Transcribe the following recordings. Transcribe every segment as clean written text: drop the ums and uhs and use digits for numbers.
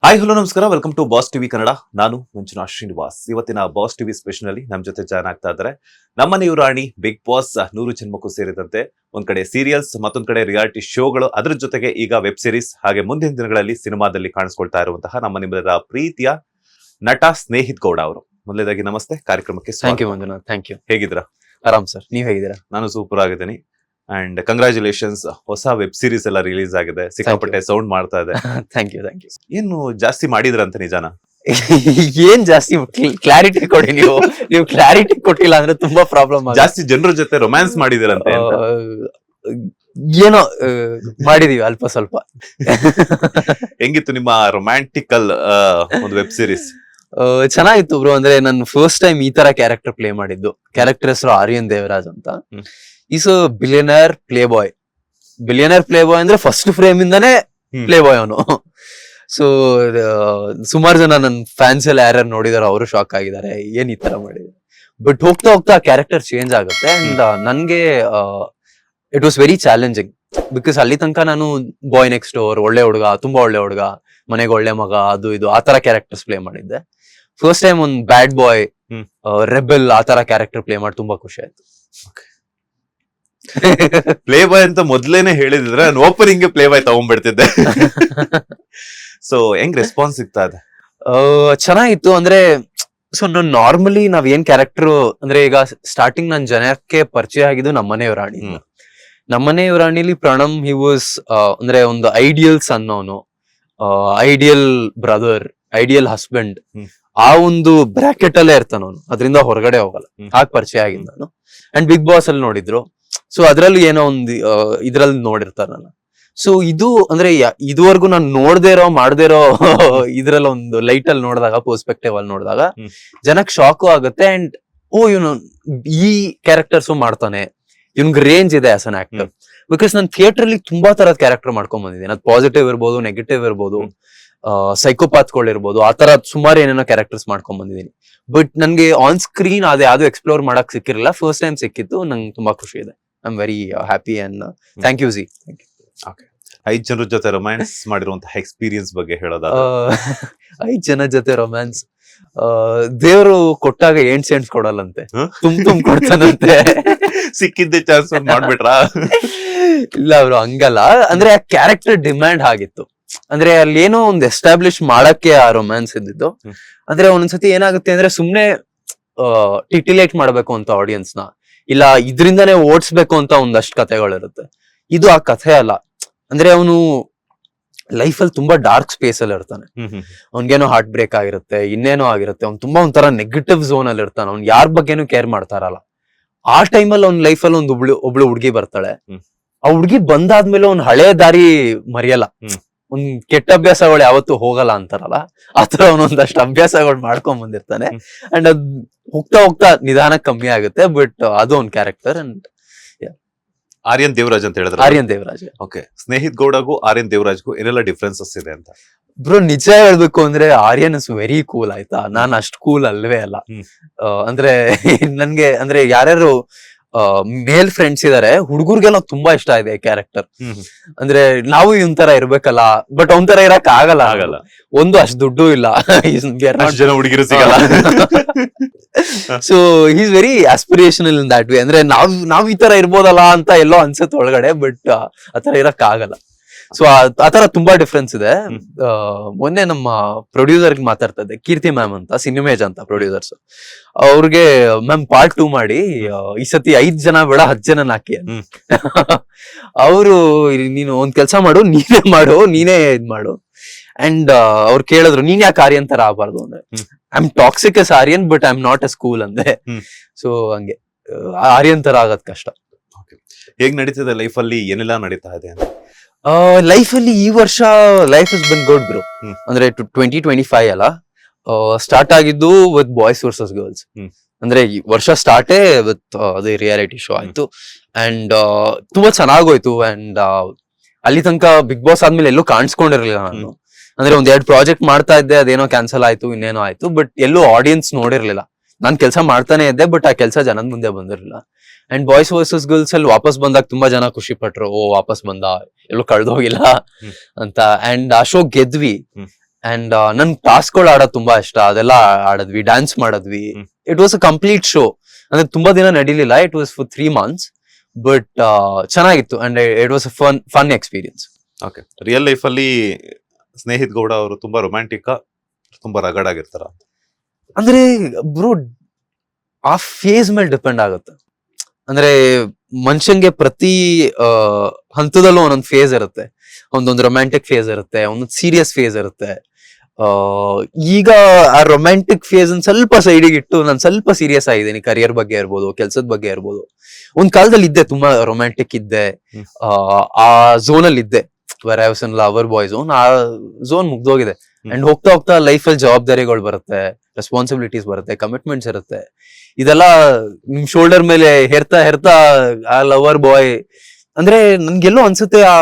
Hi hello ನಮಸ್ಕಾರ, welcome to Boss TV Kannada. ನಾನು ಮಂಜುನಾಥ್ ಶ್ರೀನಿವಾಸ್. ಇವತ್ತಿನ ಬಾಸ್ ಟಿವಿ ಸ್ಪೆಷಲ್ ಅಲ್ಲಿ ನಮ್ಮ ಜೊತೆ ಜಾಯ್ನ್ ಆಗ್ತಾ ಇದ್ದಾರೆ ನಮ್ಮನೆ ರಾಣಿ, ಬಿಗ್ ಬಾಸ್ 100 ಜನ್ಮಕ್ಕೂ ಸೇರಿದಂತೆ ಒಂದ್ ಕಡೆ ಸೀರಿಯಲ್ಸ್, ಮತ್ತೊಂದ್ ಕಡೆ ರಿಯಾಲಿಟಿ ಶೋಗಳು, ಅದ್ರ ಜೊತೆಗೆ ಈಗ ವೆಬ್ ಸಿರೀಸ್, ಹಾಗೆ ಮುಂದಿನ ದಿನಗಳಲ್ಲಿ ಸಿನಿಮಾದಲ್ಲಿ ಕಾಣಿಸ್ಕೊಳ್ತಾ ಇರುವಂತಹ ನಮ್ಮ ನಿಮ್ಮೆಲ್ಲರ ಪ್ರೀತಿಯ ನಟ ಸ್ನೇಹಿತ್ ಗೌಡ ಅವರು. ಮೊದಲನೇದಾಗಿ ನಮಸ್ತೆ, ಕಾರ್ಯಕ್ರಮಕ್ಕೆ thank you Manjunath. Thank you. ಹೇಗಿದ್ದೀರಾ? ಆರಾಮ್ ಸರ್, ನೀವ್ ಹೇಗಿದ್ದೀರಾ? ನಾನು ಸೂಪರ್ ಆಗಿದ್ದೀನಿ. ಅಂಡ್ ಕಂಗ್ರಾಚುಲೇಷನ್ಸ್, ಹೊಸ ವೆಬ್ ಸಿರೀಸ್ ಎಲ್ಲ ರಿಲೀಸ್ ಆಗಿದೆ, ಸಿಕ್ಕಾಪಟ್ಟೆ ಸೌಂಡ್ ಮಾಡ್ತಾ ಇದೆ. Thank you. ಏನು ಜಾಸ್ತಿ ಮಾಡಿದ್ರಂತ ನಿಜಾನ? ಏನ್ ಜಾಸ್ತಿ ಕ್ಲಾರಿಟಿ ಕೊಡಿ. ನೀವು ಕ್ಲಾರಿಟಿ ಕೊಟ್ಟಿಲ್ಲ ಅಂದ್ರೆ ತುಂಬಾ ಪ್ರಾಬ್ಲಮ್. ಜಾಸ್ತಿ ಜನರ ಜೊತೆ ರೊಮ್ಯಾನ್ಸ್ ಮಾಡಿದಿರಂತೆ? ಏನೋ ಮಾಡಿದೀವಿ ಅಲ್ಪ ಸ್ವಲ್ಪ. ಹೆಂಗಿತ್ತು ನಿಮ್ಮ ರೊಮ್ಯಾಂಟಿಕಲ್ ಒಂದು ವೆಬ್ ಸಿರೀಸ್? ಚೆನ್ನಾಗಿತ್ತು ಬ್ರೋ. ಅಂದ್ರೆ ನಾನು ಫಸ್ಟ್ ಟೈಮ್ ಈ ತರ ಕ್ಯಾರೆಕ್ಟರ್ ಪ್ಲೇ ಮಾಡಿದ್ದು. ಕ್ಯಾರೆಕ್ಟರ್ ಹೆಸರು ಆರ್ಯನ್ ದೇವರಾಜ್ ಅಂತ. Is billionaire play bye. Billionaire play ಬಾಯ್ ಅಂದ್ರೆ ಫಸ್ಟ್ ಫ್ರೇಮ್ ಇಂದಾನೆ ಪ್ಲೇ ಬಾಯ್ ಅವನು. ಸೊ ಸುಮಾರು ಜನ ನನ್ನ ಫ್ಯಾನ್ಸ್ ಎಲ್ಲ ಯಾರ್ಯಾರು ನೋಡಿದಾರೆ ಅವರು ಶಾಕ್ ಆಗಿದ್ದಾರೆ, ಏನ್ ಈ ತರ ಮಾಡಿದ್ರು. ಬಟ್ ಹೋಗ್ತಾ ಹೋಗ್ತಾ ಕ್ಯಾರೆಕ್ಟರ್ ಚೇಂಜ್ ಆಗುತ್ತೆ. ಅಂಡ್ ನನ್ಗೆ it was very challenging. Because ಅಲ್ಲಿ ತನಕ ನಾನು ಬಾಯ್ ನೆಕ್ಸ್ಟ್ ಡೋರ್, ಒಳ್ಳೆ ಹುಡುಗ, ತುಂಬಾ ಒಳ್ಳೆ ಹುಡುಗ, ಮನೆಗೆ ಒಳ್ಳೆ ಮಗ, ಅದು ಇದು ಆ ತರ ಕ್ಯಾರೆಕ್ಟರ್ಸ್ ಪ್ಲೇ ಮಾಡಿದ್ದೆ. ಫಸ್ಟ್ ಟೈಮ್ ಒಂದ್ ಬ್ಯಾಡ್ ಬಾಯ್, ರೆಬೆಲ್ ಆ ತರ ಕ್ಯಾರೆಕ್ಟರ್ ಪ್ಲೇ ಮಾಡಿ ತುಂಬಾ ಖುಷಿ ಆಯ್ತು. ಪ್ಲೇ ಬಾಯ್ ಅಂತ ಮೊದ್ಲೇನೆ ಹೇಳಿದ್ರೆ ನಾನು ಓಪನಿಂಗ್ ಪ್ಲೇ ಬಾಯ್ ತಗೊಂಡ್ಬಿಡ್ತಿದ್ದೆ. ಸೊ ಹೆಂಗ್ ರೆಸ್ಪಾನ್ಸ್ ಸಿಗ್ತಾ ಇದೆ? ಚೆನ್ನಾಗಿತ್ತು. ಅಂದ್ರೆ ಸೊ ನಾರ್ಮಲಿ ನಾವ್ ಏನ್ ಕ್ಯಾರೆಕ್ಟರ್ ಅಂದ್ರೆ ಈಗ ಸ್ಟಾರ್ಟಿಂಗ್ ನನ್ ಜನಕ್ಕೆ ಪರಿಚಯ ಆಗಿದ್ದು ನಮ್ಮನೆ ರಾಣಿ. ನಮ್ಮನೆ ರಾಣಿಲಿ ಪ್ರಣಮ್ ಹಿ ವಾಸ್ ಅಂದ್ರೆ ಒಂದು ಐಡಿಯಲ್ ಸನ್, ಅವನು ಐಡಿಯಲ್ ಬ್ರದರ್, ಐಡಿಯಲ್ ಹಸ್ಬೆಂಡ್, ಆ ಒಂದು ಬ್ರಾಕೆಟ್ ಅಲ್ಲೇ ಇರ್ತಾನ ಅವನು, ಅದರಿಂದ ಹೊರಗಡೆ ಹೋಗಲ್ಲ. ಹಾಗೆ ಪರಿಚಯ ಆಗಿದ್ದು ನಾನು. ಅಂಡ್ ಬಿಗ್ ಬಾಸ್ ಅಲ್ಲಿ ನೋಡಿದ್ರು. ಸೊ ಅದ್ರಲ್ಲಿ ಏನೋ ಒಂದು ಇದ್ರಲ್ಲಿ ನೋಡಿರ್ತಾರ ನಾನು. ಸೊ ಇದು ಅಂದ್ರೆ ಇದುವರೆಗೂ ನಾನು ನೋಡ್ದೇ ಇರೋ ಮಾಡ್ದೇ ಇರೋ ಇದ್ರಲ್ಲಿ ಒಂದು ಲೈಟ್ ಅಲ್ಲಿ ನೋಡಿದಾಗ, ಪರ್ಸ್ಪೆಕ್ಟಿವ್ ಅಲ್ಲಿ ನೋಡಿದಾಗ ಜನಕ್ ಶಾಕು ಆಗುತ್ತೆ. ಅಂಡ್ ಇವನು ಈ ಕ್ಯಾರೆಕ್ಟರ್ಸ್ ಮಾಡ್ತಾನೆ, ಇವ್ನಿಗೆ ರೇಂಜ್ ಇದೆ ಆಸ್ ಅನ್ ಆಕ್ಟರ್. ಬಿಕಾಸ್ ನಾನು ಥಿಯೇಟರ್ ಅಲ್ಲಿ ತುಂಬಾ ತರದ ಕ್ಯಾರೆಕ್ಟರ್ ಮಾಡ್ಕೊಂಡ್ ಬಂದಿದ್ದೀನಿ. ಅದು ಪಾಸಿಟಿವ್ ಇರ್ಬೋದು, ನೆಗೆಟಿವ್ ಇರ್ಬೋದು, ಸೈಕೋಪಾತ್ಗಳಿರ್ಬೋದು, ಆ ತರ ಸುಮಾರು ಏನೇನೋ ಕ್ಯಾರೆಕ್ಟರ್ಸ್ ಮಾಡ್ಕೊಂಡ್ ಬಂದಿದ್ದೀನಿ. ಬಟ್ ನನ್ಗೆ ಆನ್ ಸ್ಕ್ರೀನ್ ಅದೇ ಯಾವ್ದು ಎಕ್ಸ್ಪ್ಲೋರ್ ಮಾಡಕ್ ಸಿಕ್ಕಿರಲಿಲ್ಲ. ಫಸ್ಟ್ ಟೈಮ್ ಸಿಕ್ಕಿತ್ತು, ನಂಗೆ ತುಂಬಾ ಖುಷಿ ಇದೆ. I am very happy and thank you. Okay, 5 ಜನರ ಜೊತೆ ರೊಮ್ಯಾನ್ಸ್ ಮಾಡಿರುವಂತಹ ಎಕ್ಸ್ಪೀರಿಯನ್ಸ್ ಬಗ್ಗೆ ಹೇಳೋದಾದ್ರೆ? 5 ಜನ ಜೊತೆ ರೊಮ್ಯಾನ್ಸ್ ದೇವ್ರು ಕೊಟ್ಟಾಗ ಏನ್ಸ್ ಕೊಡಲ್ಲಂತೆ, ತುಂಬ ಕೊಡ್ತಾನಂತೆ. ಸಿಕ್ಕಿದ್ದೆ ಚಾನ್ಸ್ ಮಾಡ್ಬಿಟ್ರಾ? ಇಲ್ಲ ಅವರು ಹಂಗಲ್ಲ. ಅಂದ್ರೆ ಆ ಕ್ಯಾರೆಕ್ಟರ್ ಡಿಮ್ಯಾಂಡ್ ಆಗಿತ್ತು. ಅಂದ್ರೆ ಅಲ್ಲಿ ಏನೋ ಒಂದು ಎಸ್ಟಾಬ್ಲಿಷ್ ಮಾಡಕ್ಕೆ ಆ ರೊಮ್ಯಾನ್ಸ್ ಇದ್ದಿದ್ದು. ಅಂದ್ರೆ ಒಂದೊಂದ್ಸತಿ ಏನಾಗುತ್ತೆ ಅಂದ್ರೆ ಸುಮ್ನೆ ಟಿಟಿಲೇಟ್ ಮಾಡ್ಬೇಕು ಅಂತ ಆಡಿಯನ್ಸ್ ನ, ಇಲ್ಲ ಇದ್ರಿಂದಾನೇ ಓಡಿಸ್ಬೇಕು ಅಂತ ಒಂದಷ್ಟು ಕಥೆಗಳಿರುತ್ತೆ. ಇದು ಆ ಕಥೆ ಅಲ್ಲ. ಅಂದ್ರೆ ಅವನು ಲೈಫಲ್ಲಿ ತುಂಬಾ ಡಾರ್ಕ್ ಸ್ಪೇಸ್ ಅಲ್ಲಿ ಇರ್ತಾನೆ. ಅವ್ನ್ಗೇನೋ ಹಾರ್ಟ್ ಬ್ರೇಕ್ ಆಗಿರುತ್ತೆ, ಇನ್ನೇನೋ ಆಗಿರುತ್ತೆ. ಅವ್ನು ತುಂಬಾ ಒಂಥರ ನೆಗೆಟಿವ್ ಝೋನ್ ಅಲ್ಲಿ ಇರ್ತಾನೆ. ಅವ್ನು ಯಾರ ಬಗ್ಗೆನೂ ಕೇರ್ ಮಾಡ್ತಾ ಇರಲ್ಲ. ಆ ಟೈಮಲ್ಲಿ ಅವ್ನ ಲೈಫಲ್ಲಿ ಒಬ್ಳು ಹುಡುಗಿ ಬರ್ತಾಳೆ. ಆ ಹುಡುಗಿ ಬಂದಾದ್ಮೇಲೆ ಅವ್ನ್ ಹಳೆ ದಾರಿ ಮರೆಯಲ್ಲ. ಒಂದ್ ಕೆಟ್ಟ ಅಭ್ಯಾಸಗಳು ಯಾವತ್ತೂ ಹೋಗಲ್ಲ ಅಂತಾರಲ್ಲ, ಆತರ ಅವನೊಂದಷ್ಟು ಅಭ್ಯಾಸಗಳು ಮಾಡ್ಕೊಂಡ್ ಬಂದಿರ್ತಾನೆ. ಅಂಡ್ ಅದ್ ಹೋಗ್ತಾ ಹೋಗ್ತಾ ನಿಧಾನ ಕಮ್ಮಿ ಆಗುತ್ತೆ. ಬಟ್ ಅದು ಒಂದ್ ಕ್ಯಾರೆಕ್ಟರ್. ಅಂಡ್ ಆರ್ಯನ್ ದೇವರಾಜ್ ಅಂತ ಹೇಳಿದ್ರೆ? ಆರ್ಯನ್ ದೇವರಾಜ್. ಓಕೆ, ಸ್ನೇಹಿತ್ ಗೌಡಗೂ ಆರ್ಯನ್ ದೇವರಾಜ್ಗೂ ಏನೆಲ್ಲ ಡಿಫ್ರೆನ್ಸಸ್ ಇದೆ ಅಂತ? ಬ್ರೋ ನಿಜ ಹೇಳ್ಬೇಕು ಅಂದ್ರೆ ಆರ್ಯನ್ ಇಸ್ ವೆರಿ ಕೂಲ್, ಆಯ್ತಾ. ನಾನ್ ಅಷ್ಟ್ ಕೂಲ್ ಅಲ್ವೇ ಅಲ್ಲ. ಅಂದ್ರೆ ನನ್ಗೆ ಅಂದ್ರೆ ಯಾರ್ಯಾರು ಮೇಲ್ ಫ್ರೆಂಡ್ಸ್ ಇದಾರೆ, ಹುಡುಗರ್ಗೆಲ್ಲ ತುಂಬಾ ಇಷ್ಟ ಇದೆ ಕ್ಯಾರೆಕ್ಟರ್. ಅಂದ್ರೆ ನಾವು ಇವನ್ ತರ ಇರ್ಬೇಕಲ್ಲ, ಬಟ್ ಅವನ್ ತರ ಇರಕ್ ಆಗಲ್ಲ. ಒಂದು ಅಷ್ಟ್ ದುಡ್ಡು ಇಲ್ಲ, ಜನ ಹುಡುಗಿರು ಸಿಗಲ್ಲ. So he's very aspirational in that way. ಅಂದ್ರೆ ನಾವ್ ಈ ತರ ಇರ್ಬೋದಲ್ಲ ಅಂತ ಎಲ್ಲೋ ಅನ್ಸುತ್ತೆ ಒಳಗಡೆ, ಬಟ್ ಆತರ ಇರಕ್ ಆಗಲ್ಲ. ಸೊ ಆತರ ತುಂಬಾ ಡಿಫ್ರೆನ್ಸ್ ಇದೆ. ಮೊನ್ನೆ ನಮ್ಮ ಪ್ರೊಡ್ಯೂಸರ್ ಮಾತಾಡ್ತಾ ಇದ್ದೆ, ಕೀರ್ತಿ ಮ್ಯಾಮ್ ಅಂತ, ಸಿನಿಮೇಜ್ ಅಂತ ಪ್ರೊಡ್ಯೂಸರ್ಸ್. ಅವ್ರಿಗೆ ಮ್ಯಾಮ್ ಪಾರ್ಟ್ 2 ಮಾಡಿ ಈ ಸತಿ 5 ಜನ ಬೇಡ 10 ಜನ ಹಾಕಿ. ಅವರು ನೀನು ಒಂದ್ ಕೆಲ್ಸ ಮಾಡು, ನೀನೇ ಮಾಡು, ನೀನೇ ಇದ್ ಮಾಡು. ಅಂಡ್ ಅವ್ರು ಕೇಳಿದ್ರು, ನೀನ್ ಯಾಕೆ ಆರ್ಯನ್ ತರ ಆಗಬಾರ್ದು ಅಂದ್ರೆ, I am toxic as Aryan but I am not as cool ಅಂದೆ. ಸೊ ಹಂಗೆ ಆರ್ಯನ್ ತರ ಆಗದ್ ಕಷ್ಟ. ಹೇಗ್ ನಡೀತಿದೆ ಲೈಫ್ ಅಲ್ಲಿ, ಏನೆಲ್ಲ ನಡೀತಾ ಇದೆ? ಲೈಫ್ ಅಲ್ಲಿ ಈ ವರ್ಷ life is been good bro. ಅಂದ್ರೆ 2025 ಅಲ್ಲ, ಸ್ಟಾರ್ಟ್ ಆಗಿದ್ದು ವಿತ್ ಬಾಯ್ಸ್ ವರ್ಸಸ್ ಗರ್ಲ್ಸ್. ಅಂದ್ರೆ ಈ ವರ್ಷ ಸ್ಟಾರ್ಟೇ ವಿತ್ ಅದೇ ರಿಯಾಲಿಟಿ ಶೋ ಆಯ್ತು. ಅಂಡ್ ತುಂಬಾ ಚೆನ್ನಾಗೋಯ್ತು. ಅಂಡ್ ಅಲ್ಲಿ ತನಕ ಬಿಗ್ ಬಾಸ್ ಆದ್ಮೇಲೆ ಎಲ್ಲೂ ಕಾಣಿಸ್ಕೊಂಡಿರ್ಲಿಲ್ಲ ನಾನು. ಅಂದ್ರೆ 1-2 ಪ್ರಾಜೆಕ್ಟ್ ಮಾಡ್ತಾ ಇದ್ದೆ, ಅದೇನೋ ಕ್ಯಾನ್ಸಲ್ ಆಯ್ತು, ಇನ್ನೇನೋ ಆಯ್ತು. ಬಟ್ ಎಲ್ಲೂ ಆಡಿಯನ್ಸ್ ನೋಡಿರ್ಲಿಲ್ಲ. ನಾನ್ ಕೆಲಸ ಮಾಡ್ತಾನೆ ಇದ್ದೆ, ಬಟ್ ಆ ಕೆಲಸ ಜನದ ಮುಂದೆ ಬಂದಿರಲಿಲ್ಲ. ಅಂಡ್ ಬಾಯ್ಸ್ ವರ್ಸಸ್ ಗರ್ಲ್ಸ್ ಅಲ್ಲಿ ವಾಪಸ್ ಬಂದಾಗ ತುಂಬಾ ಜನ ಖುಷಿ ಪಟ್ರು, ಓ ವಾಪಸ್ ಬಂದ, ಎಲ್ಲೂ ಕಳ್ದೋಗಿಲ್ಲ ಅಂತ. ಅಂಡ್ ಆ ಶೋ ಗೆದ್ವಿ. ಅಂಡ್ ನನ್ ಟಾಸ್ಕ್ಗಳು ಆಡೋದು ತುಂಬಾ ಇಷ್ಟ, ಅದೆಲ್ಲ ಆಡದ್ವಿ, ಡ್ಯಾನ್ಸ್ ಮಾಡಿದ್ವಿ. It was a complete show. ಅಂದ್ರೆ ತುಂಬಾ ದಿನ ನಡೀಲಿಲ್ಲ, it was for 3 months, but ಚೆನ್ನಾಗಿತ್ತು and it was a fun experience. Okay, real life ಅಲ್ಲಿ ಸ್ನೇಹಿತ್ ಗೌಡ ಅವರು ತುಂಬಾ ರೊಮ್ಯಾಂಟಿಕ್, ತುಂಬಾ ರಗಡ್ ಆಗಿರ್ತಾರ? ಅಂದ್ರೆ ಬ್ರೋ, ಆ ಫೇಸ್ ಮೇಲೆ ಡಿಪೆಂಡ್ ಆಗುತ್ತೆ. ಅಂದ್ರೆ ಮನುಷ್ಯಂಗೆ ಪ್ರತಿ ಹಂತದಲ್ಲೂ ಒಂದೊಂದು ಫೇಸ್ ಇರುತ್ತೆ. ಒಂದೊಂದು ರೊಮ್ಯಾಂಟಿಕ್ ಫೇಸ್ ಇರುತ್ತೆ, ಒಂದೊಂದು ಸೀರಿಯಸ್ ಫೇಸ್ ಇರುತ್ತೆ. ಈಗ ಆ ರೊಮ್ಯಾಂಟಿಕ್ ಫೇಸ್ ಸ್ವಲ್ಪ ಸೈಡಿಗೆ ಇಟ್ಟು ನಾನು ಸ್ವಲ್ಪ ಸೀರಿಯಸ್ ಆಗಿದ್ದೀನಿ. ಕರಿಯರ್ ಬಗ್ಗೆ ಇರ್ಬೋದು, ಕೆಲ್ಸದ ಬಗ್ಗೆ ಇರ್ಬೋದು. ಒಂದ್ ಕಾಲದಲ್ಲಿ ಇದ್ದೆ, ತುಂಬಾ ರೊಮ್ಯಾಂಟಿಕ್ ಇದ್ದೆ, ಆ ಝೋನ್ ಅಲ್ಲಿ ಇದ್ದೆ, where I was in lover boy zone. ಆ ಝೋನ್ ಮುಗ್ದೋಗಿದೆ. ಅಂಡ್ ಹೋಗ್ತಾ ಹೋಗ್ತಾ ಲೈಫ್ ಅಲ್ಲಿ ಜವಾಬ್ದಾರಿಗಳು ಬರುತ್ತೆ, ರೆಸ್ಪಾನ್ಸಿಬಿಲಿಟೀಸ್ ಬರುತ್ತೆ, ಕಮಿಟ್ಮೆಂಟ್ಸ್ ಇರುತ್ತೆ. ಇದೆಲ್ಲ ನಿಮ್ ಶೋಲ್ಡರ್ ಮೇಲೆ ಹೇರ್ತಾ ಹೇರ್ತಾ ಆ ಲವರ್ ಬಾಯ್ ಅಂದ್ರೆ ನನ್ಗೆಲ್ಲೋ ಅನ್ಸುತ್ತೆ ಆ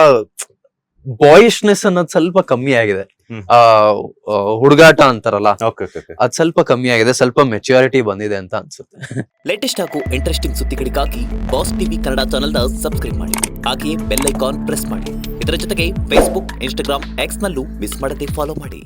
ಬಾಯಿಶ್ನೆಸ್ ಅನ್ನೋದು ಸ್ವಲ್ಪ ಕಮ್ಮಿ ಆಗಿದೆ. ಆ ಹುಡುಗಾಟ ಅಂತಾರಲ್ಲ, ಅದ್ ಸ್ವಲ್ಪ ಕಮ್ಮಿ ಆಗಿದೆ, ಸ್ವಲ್ಪ ಮೆಚ್ಯೂರಿಟಿ ಬಂದಿದೆ ಅಂತ ಅನ್ಸುತ್ತೆ. ಲೇಟೆಸ್ಟ್ ಹಾಗೂ ಇಂಟ್ರೆಸ್ಟಿಂಗ್ ಸುದ್ದಿಗಳಿಗಾಗಿ ಬಾಸ್ ಟಿವಿ ಕನ್ನಡ ಚಾನೆಲ್ನ ಸಬ್ಸ್ಕ್ರೈಬ್ ಮಾಡಿ. ಹಾಗೆಯೇ ಬೆಲ್ ಐಕಾನ್ ಪ್ರೆಸ್ ಮಾಡಿ. ಇದರ ಜೊತೆಗೆ ಫೇಸ್ಬುಕ್, ಇನ್ಸ್ಟಾಗ್ರಾಮ್, ಎಕ್ಸ್ ನಲ್ಲೂ ಮಿಸ್ ಮಾಡದೆ ಫಾಲೋ ಮಾಡಿ.